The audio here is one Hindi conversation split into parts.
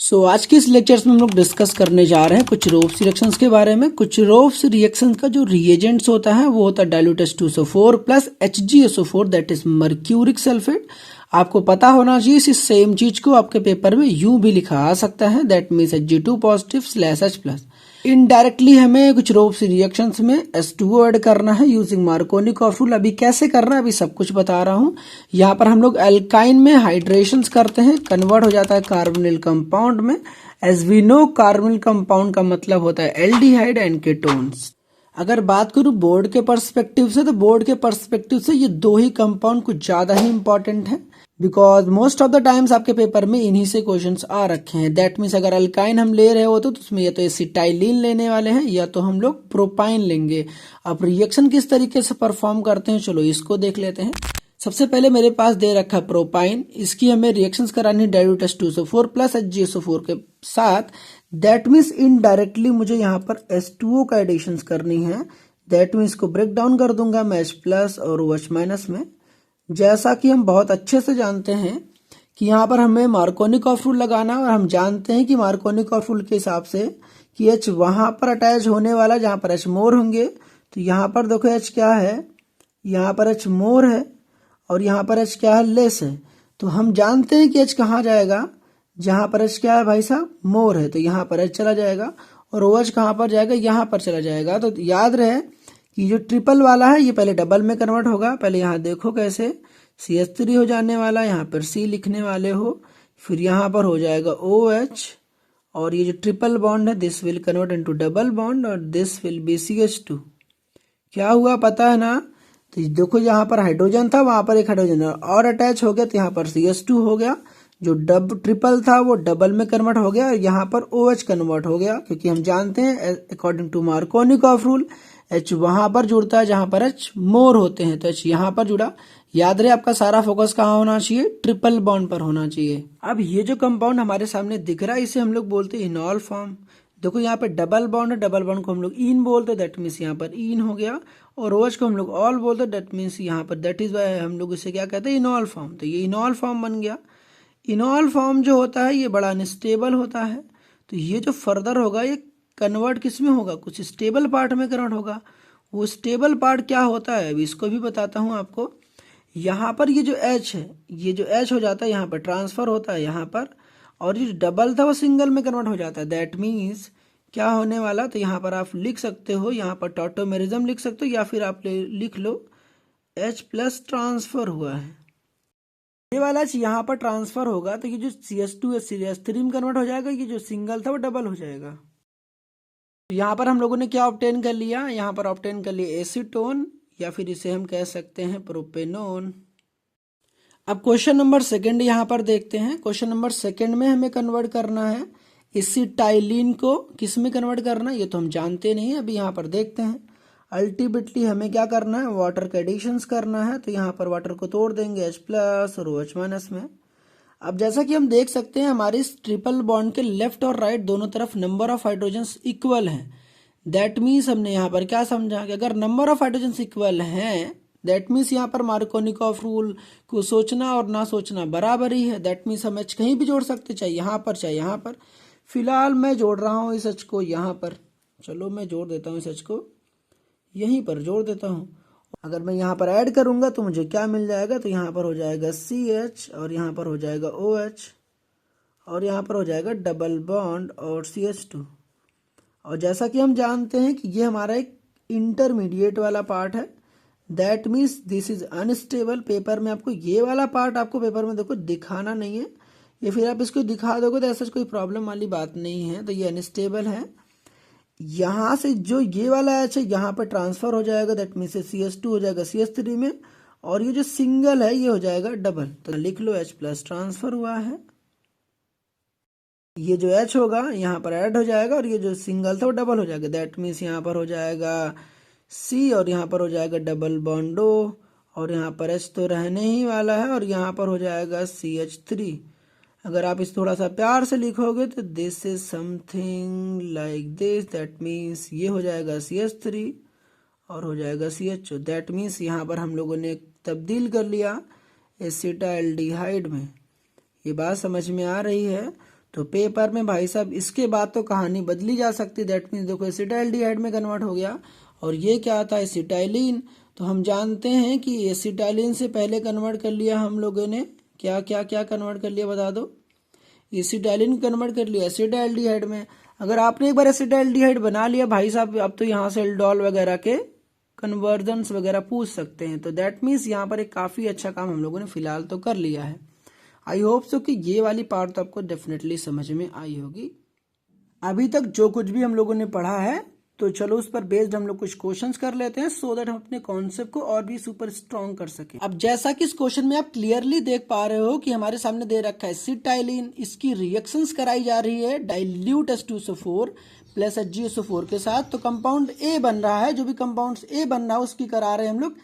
आज के इस लेक्चर्स में हम लोग डिस्कस करने जा रहे हैं कुछ रोफ्स रिएक्शंस के बारे में। कुछ रोफ्स रिएक्शंस का जो रिएजेंट्स होता है वो होता है dilute H2SO4 plus HgSO4 that is mercuric sulphate. आपको पता होना चाहिए इस सेम चीज को आपके पेपर में यूं भी लिखा आ सकता है that means Hg2 positive slash H plus. Indirectly हमें कुछ रोफ्स रिएक्शंस में H2O ऐड करना है यूजिंग मार्कोनिकॉफ रूल। अभी कैसे करना है अभी सब कुछ बता रहा हूँ। यहाँ पर हम लोग एल्काइन में हाइड्रेशंस करते हैं, कन्वर्ट हो जाता है कार्बोनिल कंपाउंड में। As we know carbonyl compound का मतलब होता है एल्डिहाइड एंड कीटोन्स। अगर बात करूं बोर्ड के पर्सपेक्टिव से तो बोर्ड के पर्सपेक्टिव से ये दो ही कंपाउंड कुछ ज्यादा ही इंपॉर्टेंट है because most of the times आपके पेपर में इन्हीं से क्वेश्चंस आ रखे हैं। दैट मीन्स अगर अल्काइन हम ले रहे हो तो उसमें या तो एसिटाइलिन लेने वाले हैं या तो हम लोग प्रोपाइन लेंगे। अब रिएक्शन किस तरीके से परफॉर्म करते हैं चलो इसको देख लेते हैं। सबसे पहले मेरे पास दे रखा है प्रोपाइन, इसकी हमें रिएक्शंस करानी है डाइल्यूट H2SO4 प्लस HgSO4 के साथ। दैट मीन्स इनडायरेक्टली मुझे यहाँ पर H2O का एडिशंस करनी है। दैट मीन्स को ब्रेक डाउन कर दूंगा मैं H प्लस और OH माइनस में। जैसा कि हम बहुत अच्छे से जानते हैं कि यहाँ पर हमें मार्कोनिकॉफ रूल लगाना और हम जानते हैं कि मार्कोनिकॉफ रूल के हिसाब से कि H वहां पर अटैच होने वाला जहां पर H मोर होंगे। तो यहाँ पर देखो H क्या है, यहाँ पर H मोर है और यहाँ पर H क्या है, लेस है। तो हम जानते हैं कि H कहाँ जाएगा, जहां पर H क्या है भाई साहब, मोर है, तो यहाँ पर H चला जाएगा और OH कहाँ पर जाएगा, यहाँ पर चला जाएगा। तो याद रहे कि जो ट्रिपल वाला है ये पहले डबल में कन्वर्ट होगा। पहले यहाँ देखो कैसे CH3 हो जाने वाला, यहाँ पर C लिखने वाले हो, फिर यहाँ पर हो जाएगा OH और ये जो ट्रिपल बॉन्ड है this will convert into double bond और दिस विल बी CH2। क्या हुआ पता है ना। तो देखो यहाँ पर हाइड्रोजन था, वहां पर एक हाइड्रोजन और अटैच हो गया तो यहाँ पर CH2 हो गया। जो ट्रिपल था वो डबल में कन्वर्ट हो गया और यहाँ पर OH कन्वर्ट हो गया, क्योंकि हम जानते हैं according to Markovnikov rule H वहां पर जुड़ता है जहां पर H मोर होते हैं, तो H यहाँ पर जुड़ा। याद रहे आपका सारा फोकस कहाँ होना चाहिए, ट्रिपल बॉन्ड पर होना चाहिए। अब ये जो कंपाउंड हमारे सामने दिख रहा है इसे हम लोग बोलते हैं इनॉल फॉर्म। देखो यहाँ पे डबल बॉन्ड है, डबल बॉन्ड को हम लोग इन बोलते हैं, दैट मीन्स यहाँ पर इन हो गया। और OH को हम लोग ऑल बोलते हैं, दैट मीन्स यहाँ पर दैट इज वाई हम लोग इसे क्या कहते हैं, इनॉल फॉर्म। तो ये इनॉल फॉर्म बन गया। इनॉल फॉर्म जो होता है ये बड़ा अनस्टेबल होता है, तो ये जो फर्दर होगा ये कन्वर्ट किस में होगा, कुछ स्टेबल पार्ट में कन्वर्ट होगा। वो स्टेबल पार्ट क्या होता है अभी इसको भी बताता हूँ आपको। यहाँ पर ये जो H है, ये जो H हो जाता है यहाँ पर ट्रांसफर होता है यहाँ पर, और ये डबल था वो सिंगल में कन्वर्ट हो जाता है। दैट मीन्स क्या होने वाला, तो यहाँ पर आप लिख सकते हो, यहाँ पर टॉटोमेरिज्म लिख सकते हो या फिर आप लिख लो H प्लस ट्रांसफर हुआ है। ये वाला H यहाँ पर ट्रांसफर होगा तो ये जो CH2 है CH3 में कन्वर्ट हो जाएगा, ये जो सिंगल था वो डबल हो जाएगा। यहाँ पर हम लोगों ने क्या ऑब्टेन कर लिया, यहाँ पर ऑब्टेन कर लिया एसीटोन या फिर इसे हम कह सकते हैं प्रोपेनोन। अब क्वेश्चन नंबर सेकंड यहाँ पर देखते हैं। क्वेश्चन नंबर सेकंड में हमें कन्वर्ट करना है एसिटाइलिन को, किस में कन्वर्ट करना है ये तो हम जानते नहीं है, अभी यहाँ पर देखते हैं। अल्टीमेटली हमें क्या करना है, वाटर के एडिशंस करना है। तो यहाँ पर वाटर को तोड़ देंगे H प्लस और OH माइनस में। अब जैसा कि हम देख सकते हैं हमारे इस ट्रिपल बॉन्ड के लेफ्ट और राइट दोनों तरफ नंबर ऑफ हाइड्रोजन्स इक्वल हैं। दैट मीन्स हमने यहाँ पर क्या समझा कि अगर नंबर ऑफ हाइड्रोजन्स इक्वल हैं दैट मीन्स यहाँ पर मार्कोनिकॉफ रूल को सोचना और ना सोचना बराबर ही है। दैट मीन्स हम H कहीं भी जोड़ सकते, चाहे यहाँ पर चाहे यहाँ पर। फिलहाल मैं जोड़ रहा हूँ इस H को यहाँ पर, चलो मैं जोड़ देता हूँ इस H को यहीं पर जोड़ देता हूँ। अगर मैं यहाँ पर ऐड करूंगा तो मुझे क्या मिल जाएगा, तो यहाँ पर हो जाएगा CH और यहाँ पर हो जाएगा OH और यहाँ पर हो जाएगा डबल बॉन्ड और CH2। और जैसा कि हम जानते हैं कि ये हमारा एक इंटरमीडिएट वाला पार्ट है, that means this is unstable. Paper में आपको ये वाला पार्ट आपको पेपर में देखो दिखाना नहीं है, या फिर आप इसको दिखा दोगे तो ऐसा कोई प्रॉब्लम वाली बात नहीं है। तो ये अनस्टेबल है। यहाँ से जो ये वाला H है यहाँ पर ट्रांसफर हो जाएगा, दैट मीन्स CH2 हो जाएगा CH3 में, और ये जो सिंगल है ये हो जाएगा डबल। तो लिख लो H प्लस ट्रांसफर हुआ है। ये जो H होगा यहाँ पर ऐड हो जाएगा और ये जो सिंगल था वो डबल हो जाएगा। दैट मीन्स यहाँ पर हो जाएगा C और यहाँ पर हो जाएगा डबल बॉन्ड O और यहाँ पर H तो रहने ही वाला है और यहाँ पर हो जाएगा CH3। अगर आप इस थोड़ा सा प्यार से लिखोगे तो this is something like this, that means ये हो जाएगा CH3 और हो जाएगा CH2। दैट मीन्स यहाँ पर हम लोगों ने तब्दील कर लिया एसिटाल्डिहाइड में। ये बात समझ में आ रही है। तो पेपर में भाई साहब इसके बाद तो कहानी बदली जा सकती है। दैट मीन्स देखो एसिटाइलडिहाइड में कन्वर्ट हो गया, और ये क्या था एसिटाइलिन। तो हम जानते हैं कि एसिटाइलिन से पहले कन्वर्ट कर लिया हम लोगों ने क्या क्या क्या कन्वर्ट कर लिया बता दो। एसिटाइलिन कन्वर्ट कर लिया एसिटाइलडिहाइड में। अगर आपने एक बार एसिटाइलडिहाइड बना लिया भाई साहब, अब तो यहाँ से एल्डोल वगैरह के कन्वर्जन्स वगैरह पूछ सकते हैं। तो दैट मीन्स यहाँ पर एक काफ़ी अच्छा काम हम लोगों ने फिलहाल तो कर लिया है। आई होप सो कि ये वाली पार्ट तो आपको डेफिनेटली समझ में आई होगी। अभी तक जो कुछ भी हम लोगों ने पढ़ा है, तो चलो उस पर बेस्ड हम लोग कुछ क्वेश्चंस कर लेते हैं, सो दैट हम अपने कॉन्सेप्ट को और भी सुपर स्ट्रॉन्ग कर सके। अब जैसा कि इस क्वेश्चन में आप क्लियरली देख पा रहे हो कि हमारे सामने दे रखा है एसिटाइलिन, इसकी रिएक्शंस कराई जा रही है डाइल्यूट H2SO4 प्लस HgSO4 के साथ। तो कंपाउंड ए बन रहा है, जो भी कंपाउंड ए बन रहा है उसकी करा रहे हैं हम लोग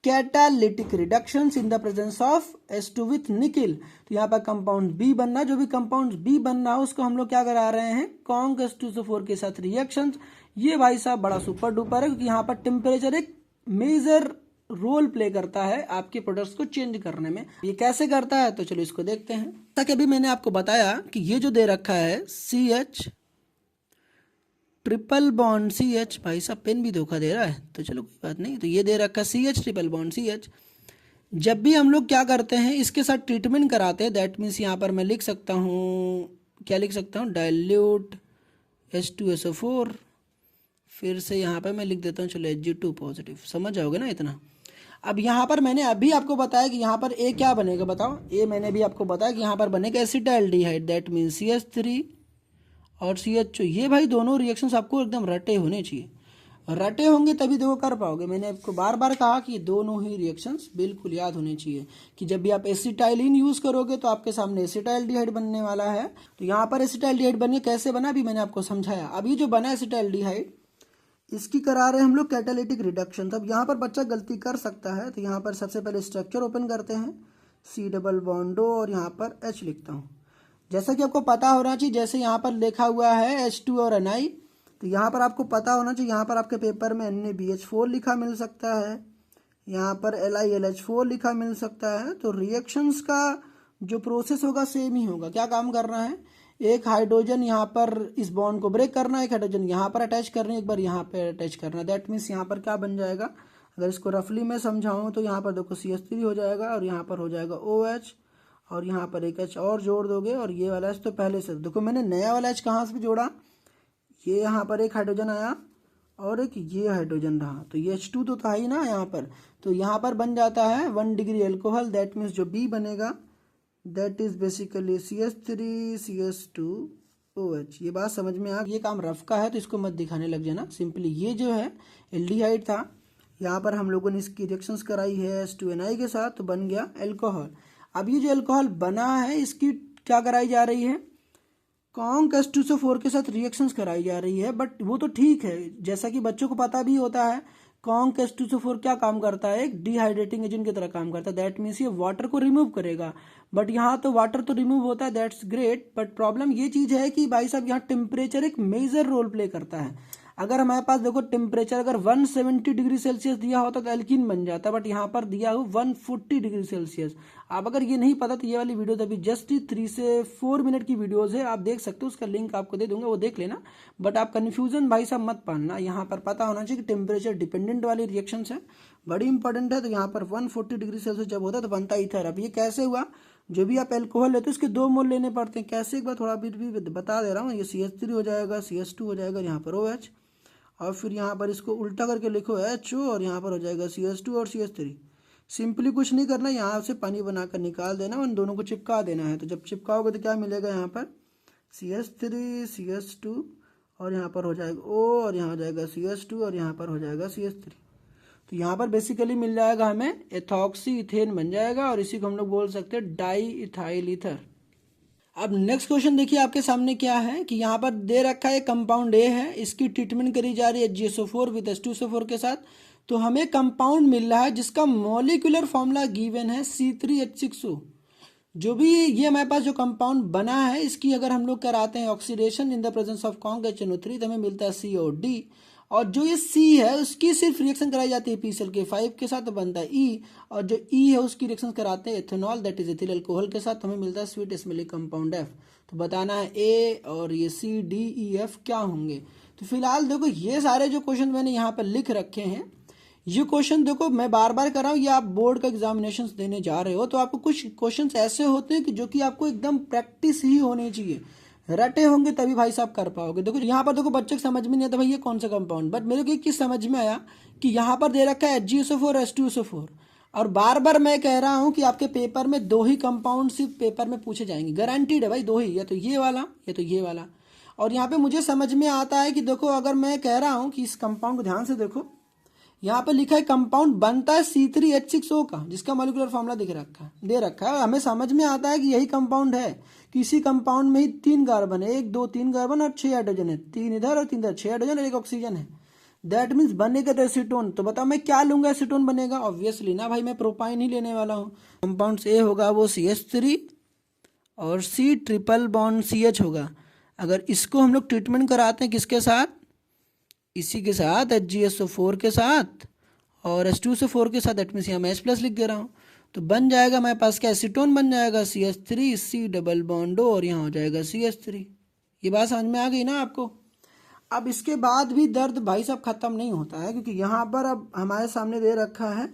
catalytic reductions in the presence of H2 with nickel. तो यहाँ पर कंपाउंड बी बनना, जो भी कंपाउंड बी बन रहा है उसको हम लोग क्या करा रहे हैं कॉन्क H2SO4 के साथ रिएक्शंस। ये भाई साहब बड़ा सुपर डुपर है, क्योंकि यहाँ पर टेम्परेचर एक मेजर रोल प्ले करता है आपके प्रोडक्ट्स को चेंज करने में। ये कैसे करता है तो चलो इसको देखते हैं। जैसा कि अभी मैंने आपको बताया कि ये जो दे रखा है CH ट्रिपल बॉन्ड CH, भाई साहब पेन भी धोखा दे रहा है, तो चलो कोई बात नहीं। तो ये दे रखा है CH ट्रिपल बॉन्ड CH। जब भी हम लोग क्या करते हैं इसके साथ ट्रीटमेंट कराते हैं, दैट मीन्स यहाँ पर मैं लिख सकता हूँ, क्या लिख सकता हूँ, डाइल्यूट H2SO4, फिर से यहाँ पर मैं लिख देता हूँ चलो Hg2 पॉजिटिव। समझ जाओगे ना इतना। अब यहाँ पर मैंने अभी आपको बताया कि यहाँ पर ए क्या बनेगा बताओ। ए मैंने अभी आपको बताया कि यहाँ पर बनेगा एसिटाइलडिहाइड, दैट मीन्स CH3 और CH2। ये भाई दोनों रिएक्शंस आपको एकदम रटे होने चाहिए, रटे होंगे तभी देखो कर पाओगे। मैंने आपको बार बार कहा कि दोनों ही रिएक्शंस बिल्कुल याद होने चाहिए कि जब भी आप एसिटाइलिन यूज करोगे तो आपके सामने एसिटाइलडिहाइड बनने वाला है। तो यहाँ पर एसिटाइलडिहाइड बनिए, कैसे बना अभी मैंने आपको समझाया। अभी जो बना एसिटाइलडिहाइड इसकी करा रहे हैं हम लोग कैटालिटिक रिडक्शन। तब यहाँ पर बच्चा गलती कर सकता है, तो यहाँ पर सबसे पहले स्ट्रक्चर ओपन करते हैं, C डबल बॉन्डो और यहाँ पर H लिखता हूँ। जैसा कि आपको पता होना चाहिए, जैसे यहाँ पर लिखा हुआ है H2 और Ni, तो यहाँ पर आपको पता होना चाहिए, यहाँ पर आपके पेपर में NaBH4 लिखा मिल सकता है, यहाँ पर LiLH4 लिखा मिल सकता है। तो रिएक्शंस का जो प्रोसेस होगा सेम ही होगा। क्या काम करना है, एक हाइड्रोजन यहाँ पर इस बॉन्ड को ब्रेक करना है, एक हाइड्रोजन यहाँ पर अटैच करना है, एक बार यहाँ पर अटैच करना। दैट मीन्स यहाँ पर क्या बन जाएगा, अगर इसको रफली मैं समझाऊँ तो यहाँ पर देखो CH3 हो जाएगा और यहाँ पर हो जाएगा OH, और यहाँ पर एक H और जोड़ दोगे, और ये वाला H तो पहले से देखो मैंने नया वाला H कहाँ से जोड़ा, ये यहाँ पर एक हाइड्रोजन आया और एक ये हाइड्रोजन रहा, तो ये H2 तो था ही ना यहाँ पर। तो यहाँ पर बन जाता है 1 डिग्री एल्कोहल, दैट मीन्स जो B बनेगा that is basically CH3 CH2 OH। ये बात समझ में आ, ये काम रफ का है तो इसको मत दिखाने लग जाना। सिंपली ये जो है एल्डिहाइड था, यहाँ पर हम लोगों ने इसकी रिएक्शंस कराई है H2Ni के साथ, तो बन गया एल्कोहल। अब ये जो एल्कोहल बना है इसकी क्या कराई जा रही है, कॉन्क H2SO4 के साथ रिएक्शंस कराई जा रही है। बट वो तो ठीक है, जैसा कि बच्चों को पता भी होता है कॉन्क H2SO4 क्या काम करता है, एक डिहाइड्रेटिंग एजेंट की तरह काम करता है। दैट मीन्स ये वाटर को रिमूव करेगा। बट यहाँ तो वाटर तो रिमूव होता है, दैट्स ग्रेट, बट प्रॉब्लम ये चीज़ है कि भाई साहब यहाँ टेम्परेचर एक मेजर रोल प्ले करता है। अगर हमारे पास देखो टेम्परेचर अगर 170 डिग्री सेल्सियस दिया होता तो एल्कीन बन जाता, बट यहाँ पर दिया हो 140 डिग्री सेल्सियस। आप अगर ये नहीं पता तो ये वाली वीडियो अभी जस्ट 3 से 4 मिनट की वीडियोस है, आप देख सकते हो, उसका लिंक आपको दे दूंगा, वो देख लेना। बट आप कन्फ्यूजन भाई साहब मत पाना, यहाँ पर पता होना चाहिए कि टेम्परेचर डिपेंडेंट वाली रिएक्शन है, बड़ी इंपॉर्टेंट है। तो यहाँ पर 140 डिग्री सेल्सियस जब होता है तो बनता ईथर। अब ये कैसे हुआ, जो भी आप एल्कोहल लेते हो उसके 2 मोल लेने पड़ते हैं। कैसे एक बार थोड़ा भी बता दे रहा हूँ, ये CH3 हो जाएगा, CH2 हो जाएगा, यहाँ पर OH, और फिर यहाँ पर इसको उल्टा करके लिखो HO, और यहाँ पर हो जाएगा CH2 और CH3। सिंपली कुछ नहीं करना, यहाँ से पानी बनाकर निकाल देना, उन दोनों को चिपका देना है। तो जब चिपकाओगे तो क्या मिलेगा, यहाँ पर CH3 CH2 और यहाँ पर हो जाएगा O, और यहाँ हो जाएगा CH2 और यहाँ पर हो जाएगा CH3। तो यहाँ पर बेसिकली मिल जाएगा हमें एथॉक्सी इथेन बन जाएगा, और इसी को हम लोग बोल सकते हैं डाई इथाइल ईथर। अब नेक्स्ट क्वेश्चन देखिए आपके सामने क्या है कि यहाँ पर दे रखा है कंपाउंड ए है, इसकी ट्रीटमेंट करी जा रही है HgSO4 विद H2SO4 के साथ। तो हमें कंपाउंड मिल रहा है जिसका मॉलिक्यूलर फॉर्मूला गिवन है C3H6O। जो भी ये हमारे पास जो कंपाउंड बना है इसकी अगर हम लोग कराते हैं oxidation in the presence of conc HNO3 तो हमें मिलता है COD, और जो ये C है उसकी सिर्फ रिएक्शन कराई जाती है PClK5 के साथ तो बनता है E, और जो E है उसकी रिएक्शन कराते हैं ethanol that is ethyl alcohol के साथ, हमें मिलता है स्वीट स्मेलिंग कंपाउंड F। तो बताना है ए और ये सी डी ई एफ क्या होंगे। तो फिलहाल देखो ये सारे जो क्वेश्चन मैंने यहाँ पर लिख रखे हैं, ये क्वेश्चन देखो मैं बार बार कर रहा हूँ, ये आप बोर्ड का एग्जामिनेशन देने जा रहे हो तो आपको कुछ क्वेश्चंस ऐसे होते हैं कि जो कि आपको एकदम प्रैक्टिस ही होनी चाहिए, रटे होंगे तभी भाई साहब कर पाओगे। देखो यहाँ पर देखो बच्चे को समझ में नहीं आता भाई ये कौन सा कंपाउंड, बट मेरे को एक चीज समझ में आया कि यहाँ पर दे रखा है HgSO4 H2SO4, और बार बार मैं कह रहा हूँ कि आपके पेपर में दो ही कंपाउंड सिर्फ पेपर में पूछे जाएंगे, गारंटीड है भाई, दो ही, या तो ये वाला या तो ये वाला। और यहाँ पे मुझे समझ में आता है कि देखो अगर मैं कह रहा हूँ कि इस कंपाउंड को ध्यान से देखो, यहाँ पे लिखा है कंपाउंड बनता है C3H6O का, जिसका मॉलिक्यूलर फॉर्मूला दे रखा है। हमें समझ में आता है कि यही कंपाउंड है, किसी कंपाउंड में ही 3 कार्बन है, 1 2 3 कार्बन और 6 हाइड्रोजन है, 3 इधर और 3 इधर, 6 हाइड्रोजन और 1 ऑक्सीजन है। दैट मीन्स बनेगा तो एसीटोन। तो बताओ मैं क्या लूंगा एसीटोन बनेगा, ऑब्वियसली ना भाई मैं प्रोपाइन ही लेने वाला हूँ। कंपाउंड ए होगा वो CH3 और C ट्रिपल बॉन्ड CH होगा। अगर इसको हम लोग ट्रीटमेंट कराते हैं किसके साथ, इसी के साथ HgSO4 के साथ और H2SO4 के साथ, दैट मीन्स यहाँ मैं H+ लिख दे रहा हूँ, तो बन जाएगा हमारे पास क्या, एसीटोन बन जाएगा CH3 C डबल बॉन्ड और यहाँ हो जाएगा CH3। ये बात समझ में आ गई ना आपको। अब इसके बाद भी दर्द भाई साहब खत्म नहीं होता है, क्योंकि यहाँ पर अब हमारे सामने दे रखा है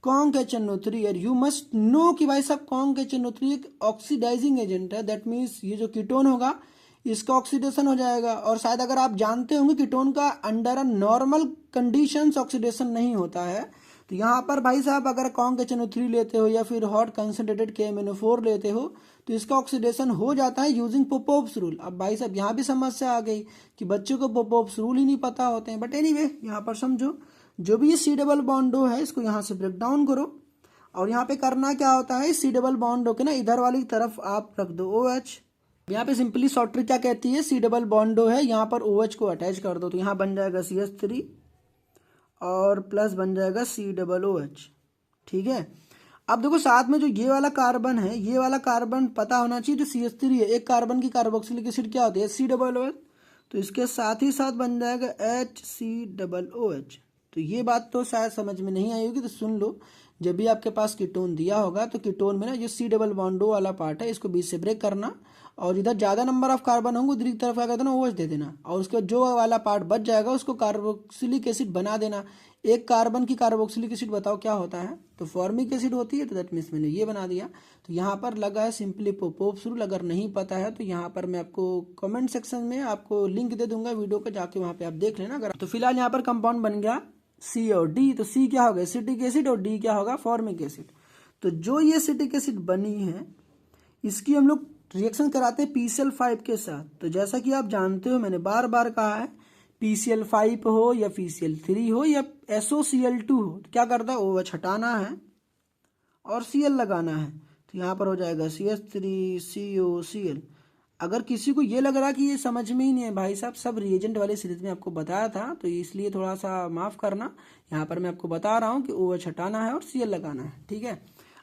कॉन्क HNO3 और यू मस्ट नो कि भाई साहब कॉन्क HNO3 एक ऑक्सीडाइजिंग एजेंट है। दैट मीन्स ये जो कीटोन होगा इसका ऑक्सीडेशन हो जाएगा, और शायद अगर आप जानते होंगे कीटोन का under a normal conditions oxidation नहीं होता है। तो यहाँ पर भाई साहब अगर कॉन्क HNO3 लेते हो या फिर हॉट कंसंट्रेटेड KMNO4 लेते हो तो इसका ऑक्सीडेशन हो जाता है यूजिंग पोपोव्स रूल। अब भाई साहब यहाँ भी समस्या आ गई कि बच्चों को पोपोव्स रूल ही नहीं पता होते हैं, बट एनीवे यहाँ पर समझो जो भी ये C डबल बॉन्डो है इसको यहाँ से ब्रेक डाउन करो, और यहाँ पे करना क्या होता है, C डबल बॉन्डो के ना इधर वाली तरफ आप रख दो OH। यहाँ पे सिंपली शॉर्ट ट्रिक क्या कहती है, C डबल बॉन्डो है, यहाँ पर OH को अटैच कर दो, तो यहाँ बन जाएगा CH3 और प्लस बन जाएगा C डबल OH। ठीक है, अब देखो साथ में जो ये वाला कार्बन है, ये वाला कार्बन पता होना चाहिए जो CH3 है, एक कार्बन की कार्बोक्सिलिक एसिड क्या होती है C डबल OH, तो इसके साथ ही साथ बन जाएगा HC डबल OH। तो ये बात तो शायद समझ में नहीं आई होगी, तो सुन लो, जब भी आपके पास कीटोन दिया होगा तो कीटोन में ना जो C डबल बॉन्डो वाला पार्ट है इसको बीच से ब्रेक करना, और इधर ज्यादा नंबर ऑफ कार्बन होंगे उधर की तरफ क्या करते ना OH दे देना, और उसके जो वाला पार्ट बच जाएगा उसको कार्बोक्सिलिक एसिड बना देना। एक कार्बन की कार्बोक्सिलिक एसिड बताओ क्या होता है, तो फॉर्मिक एसिड होती है, तो दैट मीन्स मैंने ये बना दिया। तो यहाँ पर लगा है सिंपली पोपोव्स रूल, अगर नहीं पता है तो यहाँ पर मैं आपको कमेंट सेक्शन में आपको लिंक दे दूंगा वीडियो का, जाके वहाँ पे आप देख लेना। अगर तो फिलहाल यहाँ पर कंपाउंड बन गया C और D, तो C क्या होगा एसिटिक एसिड और D क्या होगा फॉर्मिक एसिड। तो जो ये एसिटिक एसिड बनी है इसकी हम लोग रिएक्शन कराते हैं PCl5 के साथ। तो जैसा कि आप जानते हो मैंने बार बार कहा है, PCl5 हो या PCl3 हो या SOCl2 हो, तो क्या करता है OH हटाना है और Cl लगाना है, तो यहाँ पर हो जाएगा CH3COCl। अगर किसी को ये लग रहा कि ये समझ में ही नहीं है भाई साहब, सब रिएजेंट वाले सीरीज में आपको बताया था, तो इसलिए थोड़ा सा माफ करना, यहाँ पर मैं आपको बता रहा हूँ कि OH हटाना है और Cl लगाना है। ठीक है,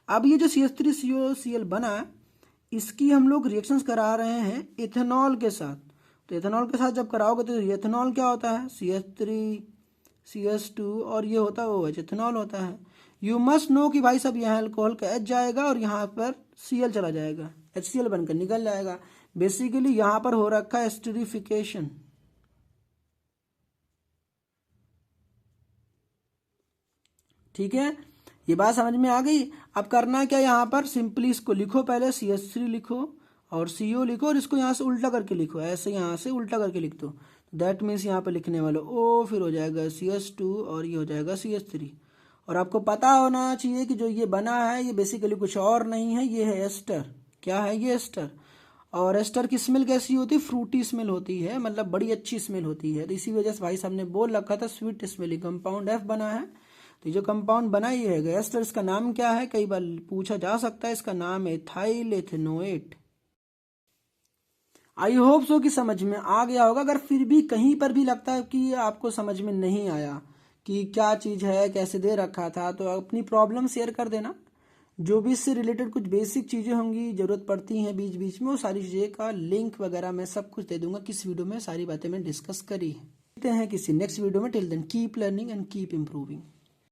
अब ये जो CH3COCl बना है इसकी हम लोग रिएक्शंस करा रहे हैं इथेनॉल के साथ। तो इथेनॉल के साथ जब कराओगे तो इथेनॉल क्या होता है CH3 CH2 और ये होता है OH, इथेनॉल होता है। यू मस्ट नो कि भाई साहब यहाँ अल्कोहल का H जाएगा और यहाँ पर Cl चला जाएगा, HCl बनकर निकल जाएगा। बेसिकली यहाँ पर हो रखा है एस्टरिफिकेशन। ठीक है, ये बात समझ में आ गई। अब करना क्या, यहाँ पर सिंपली इसको लिखो, पहले CH3 लिखो और CO लिखो और इसको यहाँ से उल्टा करके लिखो, ऐसे यहाँ से उल्टा करके लिख दो। दैट मीन्स यहाँ पर लिखने वाले O, फिर हो जाएगा CH2 और ये हो जाएगा CH3। और आपको पता होना चाहिए कि जो ये बना है ये बेसिकली कुछ और नहीं है, ये है एस्टर। क्या है ये एस्टर, और एस्टर की स्मेल कैसी होती है, फ्रूटी स्मेल होती है, मतलब बड़ी अच्छी स्मेल होती है। तो इसी वजह से भाई साहब ने बोल रखा था स्वीट स्मेलिंग कंपाउंड F बना है। तो जो कंपाउंड बना ये है एस्टर, इसका नाम क्या है कई बार पूछा जा सकता है, इसका नाम है ethyl ethanoate. I hope so कि समझ में आ गया होगा। अगर फिर भी कहीं पर भी लगता है कि आपको समझ में नहीं आया कि क्या चीज है, कैसे दे रखा था, तो अपनी प्रॉब्लम शेयर कर देना। जो भी इससे रिलेटेड कुछ बेसिक चीजें होंगी जरूरत पड़ती हैं बीच बीच में, वो सारी चीजें का लिंक वगैरह मैं सब कुछ दे दूंगा। किस वीडियो में सारी बातें मैं डिस्कस करी है। मिलते हैं किसी नेक्स्ट वीडियो में। Till then keep learning and keep improving.